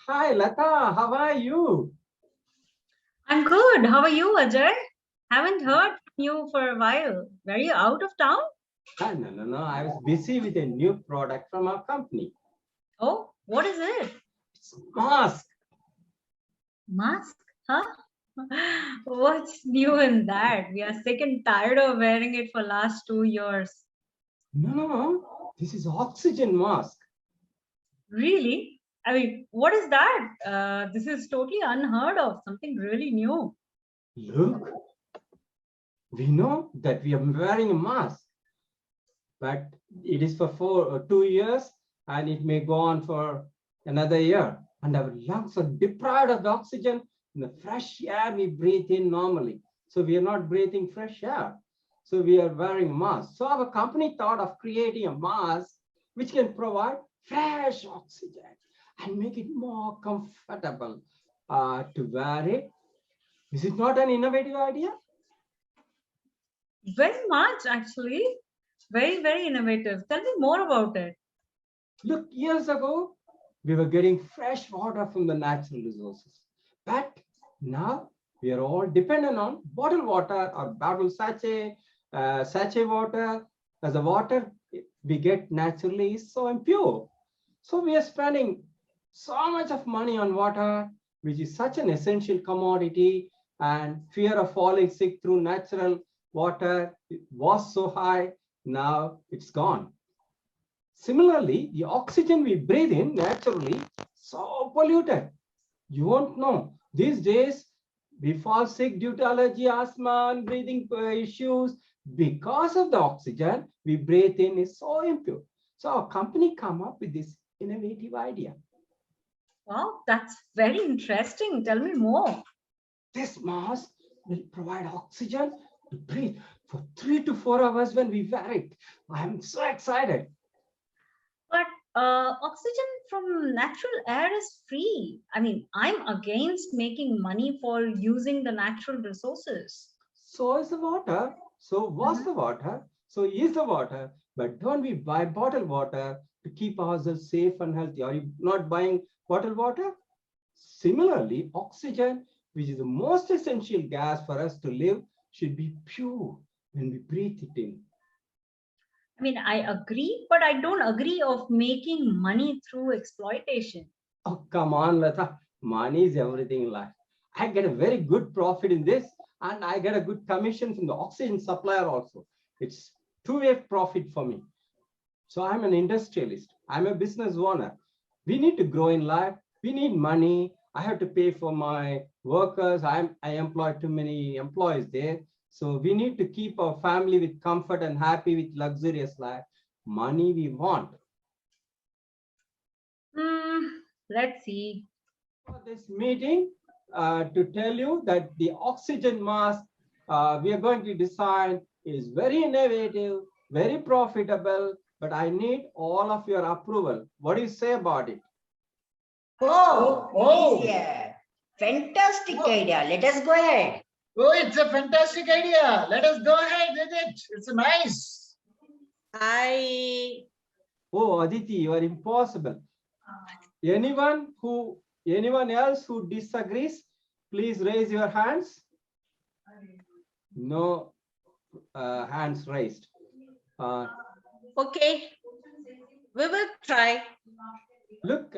Hi, Lata. How are you? I'm good. How are you, Ajay? Haven't heard from you for a while. Were you out of town? No. I was busy with a new product from our company. Oh, what is it? It's mask. Mask? Huh? What's new in that? We are sick and tired of wearing it for last 2 years. No. This is oxygen mask. Really? I mean, what is that? This is totally unheard of. Something really new. Look, we know that we are wearing a mask, but it is for 2 years and it may go on for another year. And our lungs are deprived of the oxygen in the fresh air we breathe in normally. So we are not breathing fresh air. So we are wearing a mask. So our company thought of creating a mask which can provide fresh oxygen and make it more comfortable to wear it. Is it not an innovative idea? Very much, actually. Very, very innovative. Tell me more about it. Look, years ago, we were getting fresh water from the natural resources. But now we are all dependent on bottled water or bottled sachet water, as the water we get naturally is so impure. So we are spending so much of money on water, which is such an essential commodity, and fear of falling sick through natural water was so high. Now it's gone. Similarly, the oxygen we breathe in naturally so polluted. You won't know. These days, we fall sick due to allergy, asthma, and breathing issues because of the oxygen we breathe in is so impure. So our company come up with this innovative idea. Wow, that's very interesting. Tell me more. This mask will provide oxygen to breathe for 3 to 4 hours when we wear it. I am so excited. But oxygen from natural air is free. I mean, I'm against making money for using the natural resources. So is the water. So was Mhm. the water. So is the water. But don't we buy bottled water to keep ourselves safe and healthy? Are you not buying bottled water? Similarly, oxygen, which is the most essential gas for us to live, should be pure when we breathe it in. I mean, I agree, but I don't agree of making money through exploitation. Oh, come on, Lata. Money is everything in life. I get a very good profit in this, and I get a good commission from the oxygen supplier also. It's two-way profit for me. So I'm an industrialist. I'm a business owner. We need to grow in life. We need money. I have to pay for my workers. I employ too many employees there. So we need to keep our family with comfort and happy with luxurious life. Money we want. Hmm, let's see. For this meeting to tell you that the oxygen mask we are going to design is very innovative, very profitable, but I need all of your approval. What do you say about it? Oh, Oh, it is oh, a fantastic oh, idea. Let us go ahead. oh, it's a fantastic idea. Let us go ahead with it. It's nice. I Oh, Aditi, you are impossible. Anyone who, anyone else who disagrees, please raise your hands. No hands raised. Uh, okay. We will try. Look,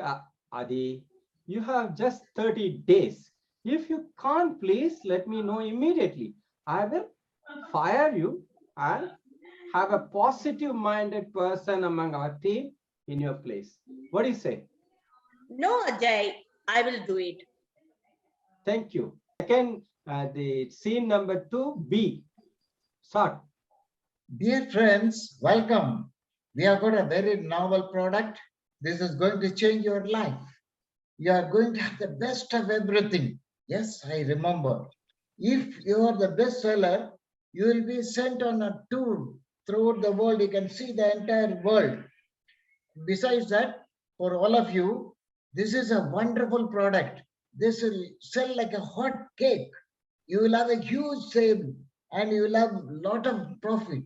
Adi, you have just 30 days. If you can't, please let me know immediately. I will fire you and have a positive minded person among our team in your place. What do you say? No, Ajay, I will do it. Thank you. Second, the scene number 2B. Start. Dear friends, welcome. We have got a very novel product. This is going to change your life. You are going to have the best of everything. Yes, I remember. If you are the best seller, you will be sent on a tour throughout the world. You can see the entire world. Besides that, for all of you, this is a wonderful product. This will sell like a hot cake. You will have a huge sale and you will have a lot of profit.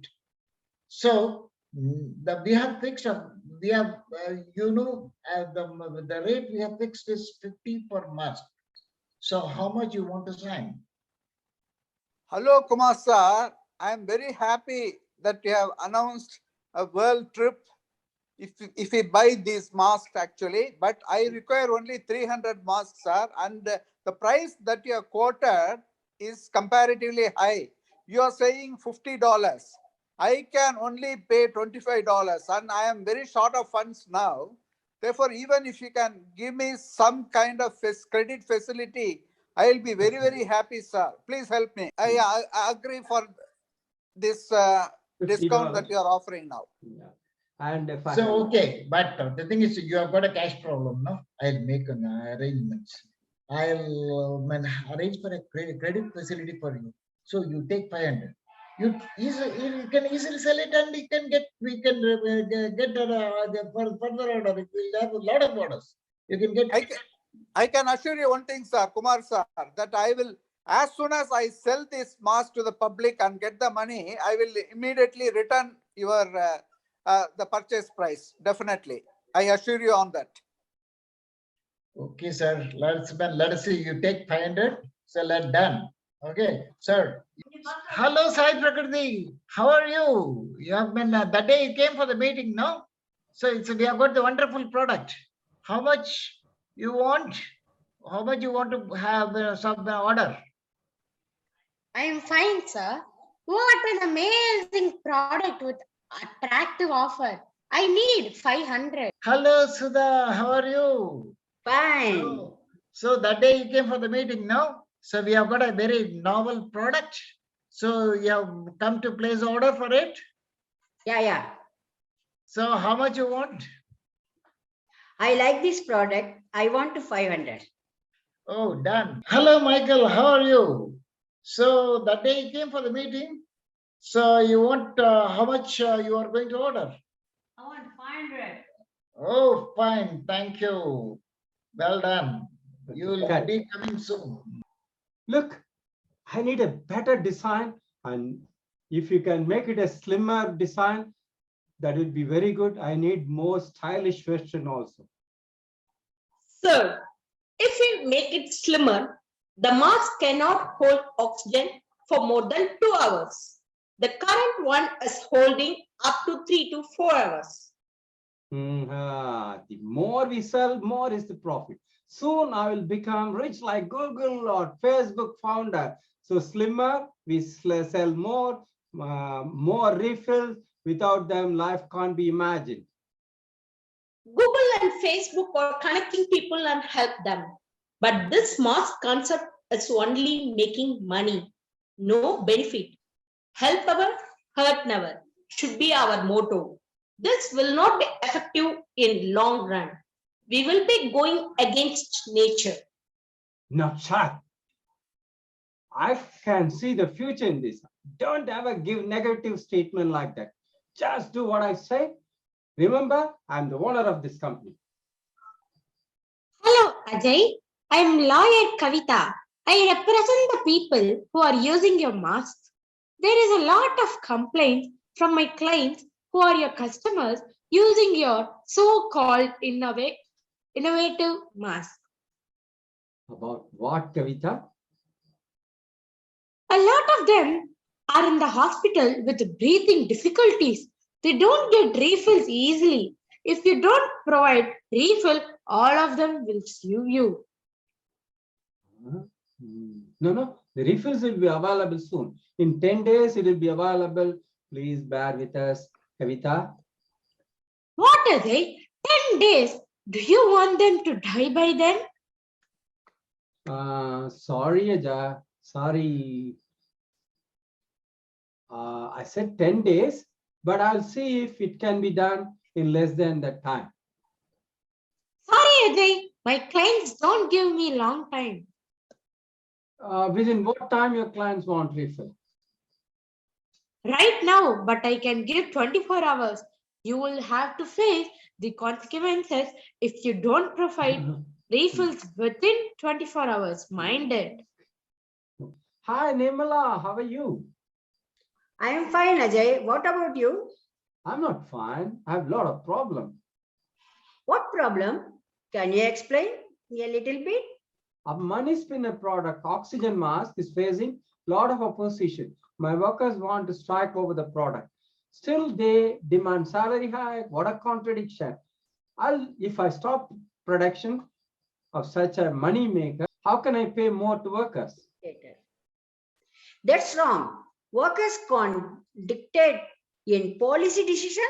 So we have fixed a we have, the rate we have fixed is 50 per mask. So how much you want to sign? Hello, Kumar sir. I am very happy that you have announced a world trip. If we buy these masks actually, but I require only 300 masks, sir, and the price that you have quoted is comparatively high. You are saying $50. I can only pay $25, and I am very short of funds now. Therefore, even if you can give me some kind of credit facility, I will be very, very happy, sir. Please help me. I agree for this discount that $50. you are offering now. Yeah. And if I So, have, okay, but the thing is, you have got a cash problem, no? I'll make an arrangements. I'll arrange for a credit facility for you. So you take 500. You can easily sell it, and we can get the further order. It will have a lot of orders. You can get. I can assure you one thing, sir, Kumar sir, that I will, as soon as I sell this mask to the public and get the money, I will immediately return your the purchase price. Definitely, I assure you on that. Okay, sir. Let us see. You take 500. So let done. Okay, sir. Hello, Sai Prakriti. How are you? You have been that day you came for the meeting, no? So we have got the wonderful product. How much you want? How much you want to have some order? I am fine, sir. What an amazing product with attractive offer. I need 500. Hello, Sudha. How are you? Fine. So that day you came for the meeting, no? So we have got a very novel product. So you have come to place order for it. Yeah. So how much you want? I like this product. I want to 500. Oh, done. Hello, Michael. How are you? So that day you came for the meeting. So you want how much you are going to order? I want 500. Oh, fine. Thank you. Well done. You will Cut. be coming soon. look, I need a better design, and if you can make it a slimmer design, that would be very good. I need more stylish version also. Sir, if we make it slimmer, the mask cannot hold oxygen for more than 2 hours. The current one is holding up to 3 to 4 hours. The more we sell, more is the profit. Soon I will become rich like Google or Facebook founder. So slimmer, we sell more, more refills. Without them, life can't be imagined. Google and Facebook are connecting people and help them. But this mask concept is only making money, no benefit. Help ever, hurt never should be our motto. This will not be effective in long run. We will be going against nature. No, Chad, I can see the future in this. Don't ever give negative statement like that. Just do what I say. Remember, I'm the owner of this company. Hello, Ajay. I am lawyer Kavita. I represent the people who are using your masks. There is a lot of complaints from my clients who are your customers using your so-called innovative mask. About what, Kavita? A lot of them are in the hospital with breathing difficulties. They don't get refills easily. If you don't provide refill, all of them will sue you. No. The refills will be available soon. In 10 days, it will be available. Please bear with us, Kavita. What is it? 10 days. Do you want them to die by then? Sorry, Aja. Sorry. I said 10 days, but I'll see if it can be done in less than that time. Sorry, Ajay. My clients don't give me long time. Within what time your clients want refill? Right now, but I can give 24 hours. You will have to face the consequences if you don't provide refills within 24 hours. Mind it. Hi, Nirmala. How are you? I am fine, Ajay. What about you? I'm not fine. I have a lot of problems. What problem? Can you explain a little bit? A money spinner product, oxygen mask, is facing a lot of opposition. My workers want to strike over the product. Still, they demand salary hike. What a contradiction. If I stop production of such a money maker, how can I pay more to workers? That's wrong. Workers can't dictate in policy decision.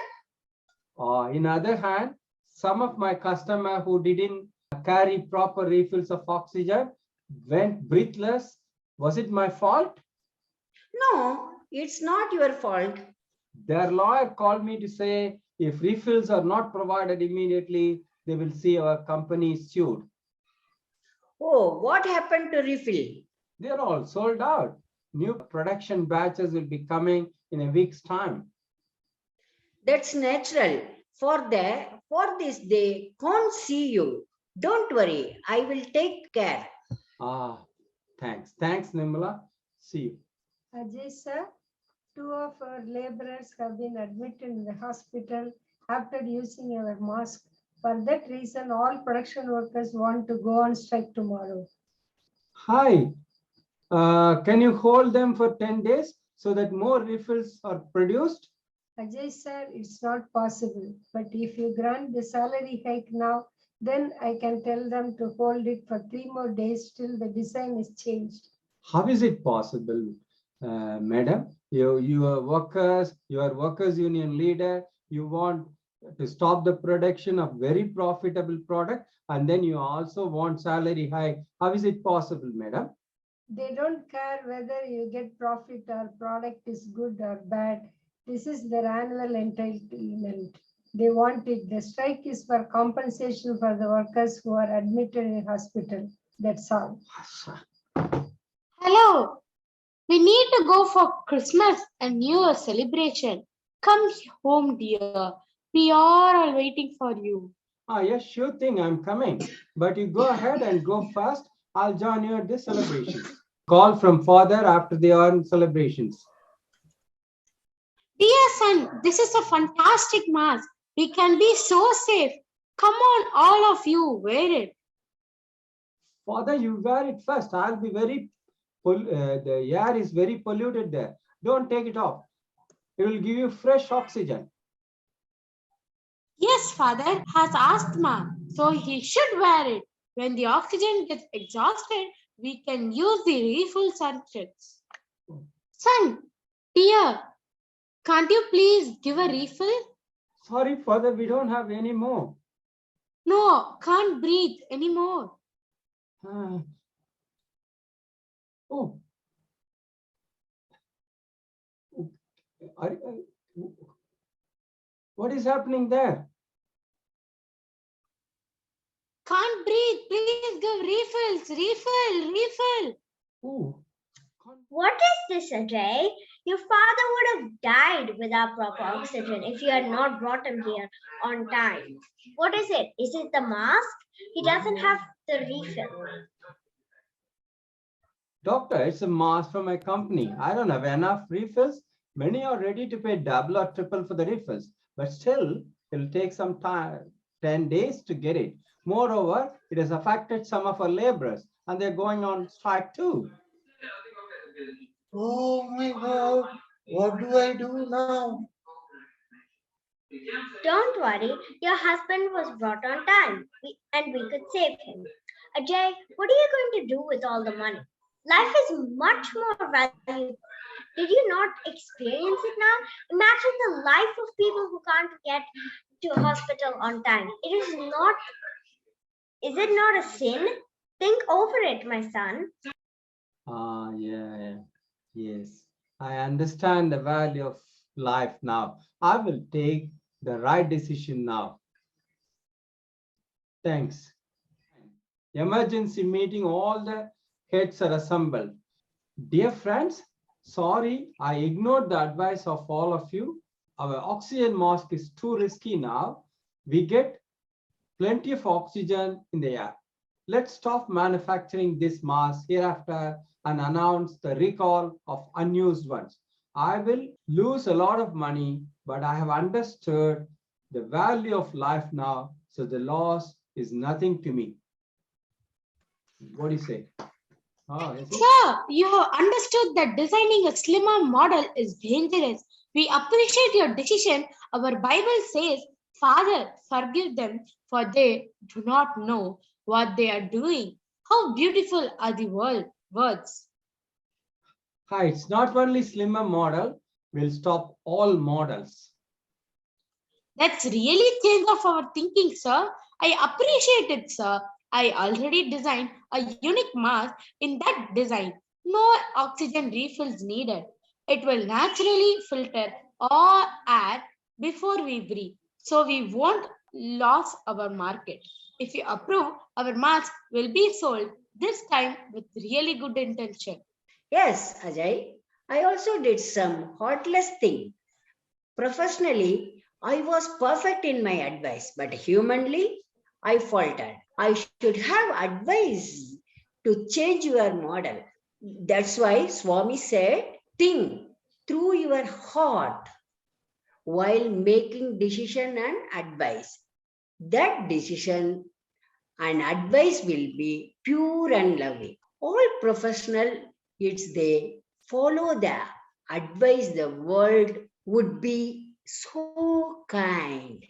In other hand, some of my customers who didn't carry proper refills of oxygen went breathless. Was it my fault? No, it's not your fault. Their lawyer called me to say if refills are not provided immediately, they will see our company sued. Oh, what happened to refill? They're all sold out. New production batches will be coming in a week's time. That's natural. For this, they can't see you. Don't worry, I will take care. Thanks. Thanks, Nirmala. See you. Ajay sir, 2 of our laborers have been admitted in the hospital after using our mask. For that reason, all production workers want to go on strike tomorrow. Hi. Can you hold them for 10 days so that more refills are produced? Ajay sir, it's not possible. But if you grant the salary hike now, then I can tell them to hold it for 3 more days till the design is changed. How is it possible, madam? Your workers union leader, you want to stop the production of very profitable product, and then you also want salary hike. How is it possible, madam? They don't care whether you get profit or product is good or bad. This is their annual entitlement. They want it. The strike is for compensation for the workers who are admitted in hospital. That's all. Hello. We need to go for Christmas and New Year celebration. Come home, dear. We are all waiting for you. Yes, sure thing. I'm coming. But you go ahead and go fast. I'll join you at the celebrations. Call from father after the earned celebrations. Dear son, this is a fantastic mask. We can be so safe. Come on, all of you, wear it. Father, you wear it first. I'll be the air is very polluted there. Don't take it off. It will give you fresh oxygen. Yes, father has asthma, so he should wear it. When the oxygen gets exhausted, we can use the refills and tricks. Son, dear, can't you please give a refill? Sorry, father, we don't have any more. No, can't breathe anymore. Oh. What is happening there? Can't breathe. Please give refills. Refill. Oh. What is this, Ajay? Your father would have died without proper oxygen if you had not brought him here on time. What is it? Is it the mask? He doesn't have the refill. Doctor, it's a mask from my company. I don't have enough refills. Many are ready to pay double or triple for the refills, but still, it'll take some time, 10 days to get it. Moreover, it has affected some of our laborers, and they're going on strike too. Oh my God, what do I do now? Don't worry, your husband was brought on time and we could save him. Ajay, what are you going to do with all the money? Life is much more valuable. Did you not experience it now? Imagine the life of people who can't get to hospital on time. Is it not a sin? Think over it, my son. Yes. I understand the value of life now. I will take the right decision now. Thanks. Emergency meeting, all the heads are assembled. Dear friends, sorry, I ignored the advice of all of you. Our oxygen mask is too risky now. We get plenty of oxygen in the air. Let's stop manufacturing this mask hereafter and announce the recall of unused ones. I will lose a lot of money, but I have understood the value of life now So the loss is nothing to me. What do you say? Yes, Sir, you have understood that designing a slimmer model is dangerous. We appreciate your decision. Our Bible says, Father, forgive them, for they do not know what they are doing. How beautiful are the words. Hi, it's not only slimmer model, will stop all models. That's really change of our thinking, sir. I appreciate it, sir. I already designed a unique mask. In that design, no oxygen refills needed. It will naturally filter all air before we breathe, so we won't lose our market. If you approve, our mask will be sold this time with really good intention. Yes, Ajay. I also did some heartless thing. Professionally, I was perfect in my advice, but humanly, I faltered. I should have advised to change your model. That's why Swami said, think through your heart while making decision and advice. That decision and advice will be pure and loving. All professional, it's they follow the advice, the world would be so kind.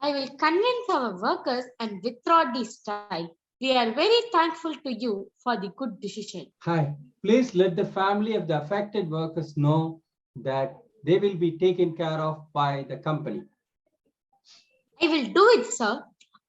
I will convince our workers and withdraw the strike. We are very thankful to you for the good decision. Hi, please let the family of the affected workers know that they will be taken care of by the company. I will do it, sir.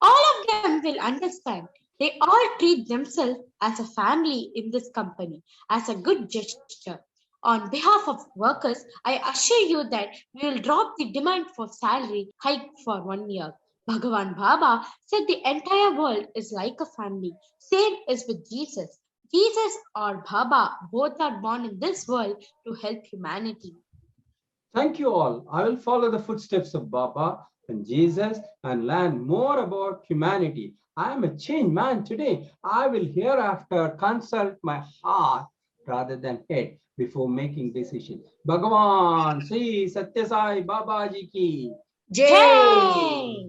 All of them will understand. They all treat themselves as a family in this company, as a good gesture. On behalf of workers, I assure you that we will drop the demand for salary hike for 1 year. Bhagavan Baba said the entire world is like a family. Same is with Jesus. Jesus or Baba both are born in this world to help humanity. Thank you all. I will follow the footsteps of Baba and Jesus and learn more about humanity. I am a changed man today. I will hereafter consult my heart rather than head before making decisions. Bhagavan, Sri Satya Sai Baba Ji ki. Jai. Hey!